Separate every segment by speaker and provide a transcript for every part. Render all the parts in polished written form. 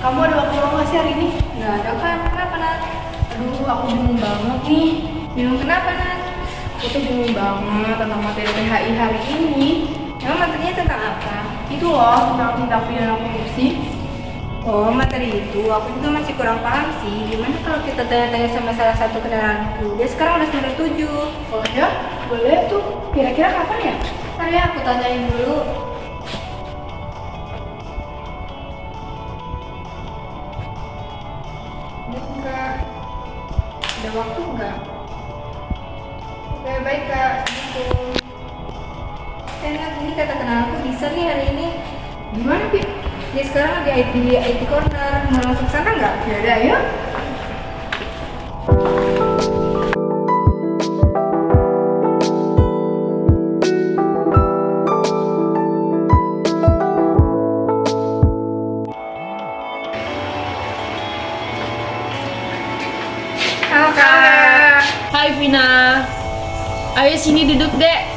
Speaker 1: Kamu ada waktu luang nggak sih hari ini?
Speaker 2: Nggak ada kan? Kenapa Nat?
Speaker 1: Aduh, aku bingung banget nih.
Speaker 2: Bingung kenapa Nat?
Speaker 1: Aku tuh bingung banget tentang materi PHI hari ini.
Speaker 2: Emang materinya tentang apa?
Speaker 1: Itu loh, tentang tindak pidana korupsi.
Speaker 2: Oh materi itu, aku juga masih kurang paham sih. Gimana kalau kita tanya-tanya sama salah satu kenalanku? Dia sekarang udah semester 7.
Speaker 1: Oh ya, boleh tuh. Kira-kira kapan ya?
Speaker 2: Ntar ya aku tanyain dulu. Enggak. Ada waktu enggak? Oke baik kak, assalamualaikum. Nat, ini kata kenalanku bisa nih hari ini.
Speaker 1: Gimana, Pi?
Speaker 2: Dia sekarang lagi di IT Corner. Mau langsung ke sana nggak?
Speaker 1: Ya udah, ayo.
Speaker 2: Halo kak.
Speaker 3: Hai Vina, ayo sini duduk dek.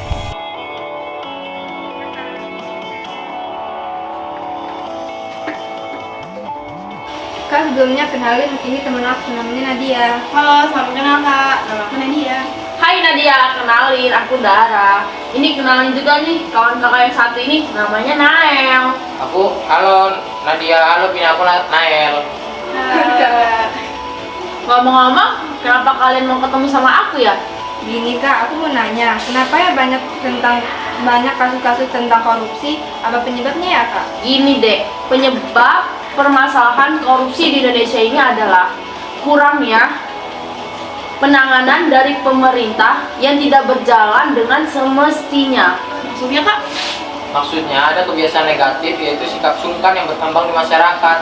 Speaker 2: Kak sebelumnya kenalin, ini teman aku namanya Nadia.
Speaker 1: Halo, salam kenal Kak. Nama aku Nadia.
Speaker 3: Hai Nadia, kenalin aku Dara. Ini kenalin juga nih kawan kakak yang satu ini namanya Nael.
Speaker 4: Aku, halo Nadia, halo Vina, aku Nael.
Speaker 1: Kak.
Speaker 3: Ngomong-ngomong, kenapa kalian mau ketemu sama aku ya?
Speaker 2: Gini kak, aku mau nanya, kenapa ya banyak kasus-kasus tentang korupsi? Apa penyebabnya ya kak?
Speaker 3: Gini dek, penyebab permasalahan korupsi di Indonesia ini adalah kurangnya penanganan dari pemerintah yang tidak berjalan dengan semestinya.
Speaker 1: Maksudnya Kak?
Speaker 4: Maksudnya ada kebiasaan negatif yaitu sikap sungkan yang berkembang di masyarakat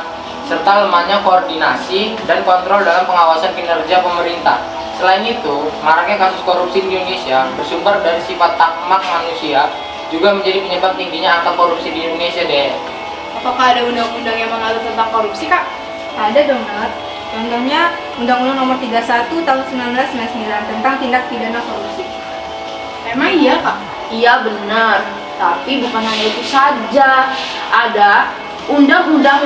Speaker 4: serta lemahnya koordinasi dan kontrol dalam pengawasan kinerja pemerintah. Selain itu, maraknya kasus korupsi di Indonesia bersumber dari sifat takmak manusia juga menjadi penyebab tingginya angka korupsi di Indonesia deh.
Speaker 1: Apakah ada undang-undang yang mengatur tentang korupsi, Kak?
Speaker 2: Ada dong Nat. Contohnya Undang-Undang Nomor 31 Tahun 1999 tentang tindak pidana korupsi.
Speaker 1: Emang iya, Kak?
Speaker 3: Iya benar, tapi bukan hanya itu saja. Ada undang-undang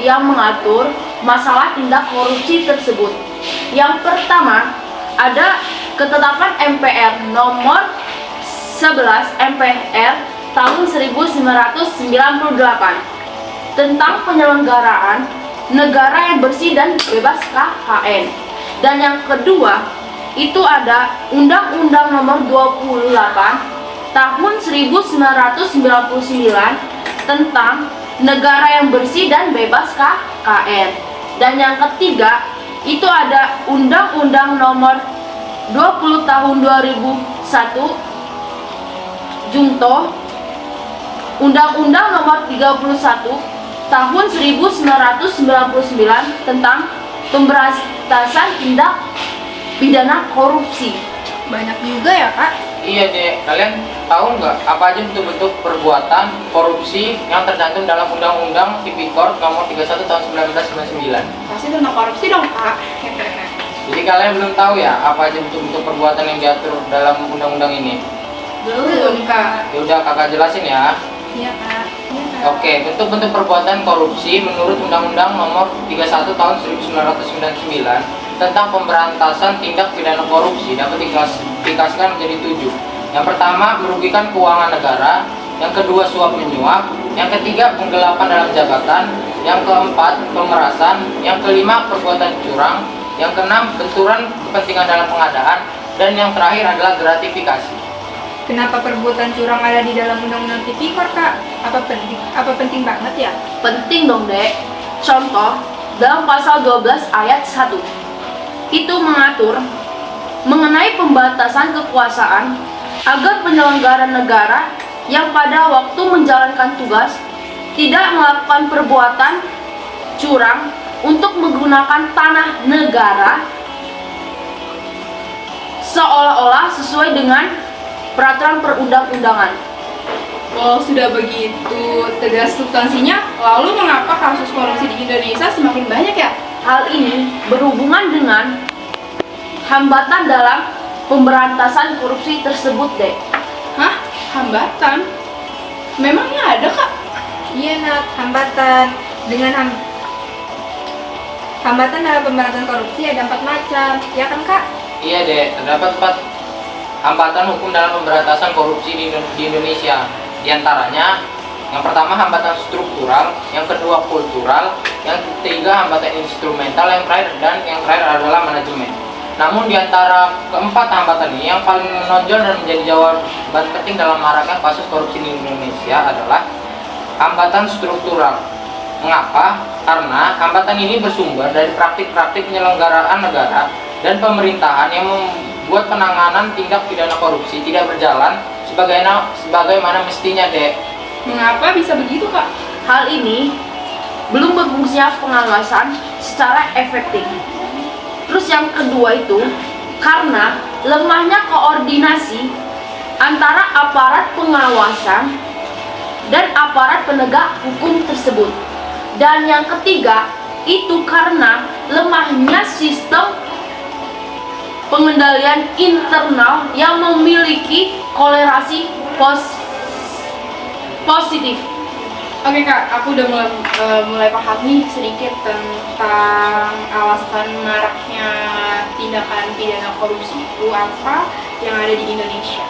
Speaker 3: yang mengatur masalah tindak korupsi tersebut. Yang pertama, ada ketetapan MPR nomor 11 MPR tahun 1998 tentang penyelenggaraan negara yang bersih dan bebas KKN. Dan yang kedua, itu ada Undang-Undang nomor 28 tahun 1999 tentang negara yang bersih dan bebas KKN. Dan yang ketiga, itu ada Undang-Undang nomor 20 tahun 2001 Junto Undang-Undang nomor 31 tahun 1999 tentang pemberantasan tindak pidana korupsi.
Speaker 2: Banyak juga ya kak?
Speaker 4: Iya deh, kalian tahu nggak apa aja bentuk-bentuk perbuatan korupsi yang tercantum dalam Undang-Undang Tipikor nomor 31 tahun 1999?
Speaker 1: Pasti tentang korupsi dong, Kak.
Speaker 4: Jadi kalian belum tahu ya apa aja bentuk-bentuk perbuatan yang diatur dalam undang-undang ini?
Speaker 1: Belum, Kak.
Speaker 4: Ya udah kakak jelasin ya.
Speaker 2: Iya kak.
Speaker 4: Oke, bentuk-bentuk perbuatan korupsi menurut Undang-Undang Nomor 31 Tahun 1999 tentang pemberantasan tindak pidana korupsi dapat diklasifikasikan menjadi 7. Yang pertama, merugikan keuangan negara. Yang kedua, suap menyuap. Yang ketiga, penggelapan dalam jabatan. Yang keempat, pemerasan. Yang kelima, perbuatan curang. Yang keenam, benturan kepentingan dalam pengadaan. Dan yang terakhir adalah gratifikasi.
Speaker 2: Kenapa perbuatan curang ada di dalam Undang-Undang Tipikor kak? Apa penting banget ya?
Speaker 3: Penting dong dek. Contoh, dalam pasal 12 ayat 1 itu mengatur mengenai pembatasan kekuasaan agar penyelenggara negara yang pada waktu menjalankan tugas tidak melakukan perbuatan curang untuk menggunakan tanah negara seolah-olah sesuai dengan peraturan perundang-undangan.
Speaker 1: Kalau sudah begitu tegas substansinya, lalu mengapa kasus korupsi di Indonesia semakin banyak ya?
Speaker 3: Hal ini berhubungan dengan hambatan dalam pemberantasan korupsi tersebut, dek.
Speaker 1: Hah? Hambatan? Memangnya ada, Kak?
Speaker 2: Iya Nat, hambatan. Hambatan dalam pemberantasan korupsi ada 4 macam, ya kan Kak?
Speaker 4: Iya dek, terdapat 4 hambatan hukum dalam pemberantasan korupsi di Indonesia. Di antaranya, yang pertama hambatan struktural, yang kedua kultural, yang ketiga hambatan instrumental, yang terakhir adalah manajemen. Namun di antara keempat hambatan ini yang paling menonjol dan menjadi jawaban penting dalam maraknya kasus korupsi di Indonesia adalah hambatan struktural. Mengapa? Karena hambatan ini bersumber dari praktik-praktik penyelenggaraan negara dan pemerintahan yang membuat penanganan tindak pidana korupsi tidak berjalan sebagaimana mestinya, Dek.
Speaker 1: Mengapa bisa begitu, Kak?
Speaker 3: Hal ini belum berfungsinya pengawasan secara efektif. Terus yang kedua itu karena lemahnya koordinasi antara aparat pengawasan dan aparat penegak hukum tersebut. Dan yang ketiga itu karena lemahnya sistem pengendalian internal yang memiliki kolerasi positif.
Speaker 1: Oke Kak, aku udah mulai paham nih sedikit tentang alasan maraknya tindakan pidana korupsi itu apa yang ada di Indonesia.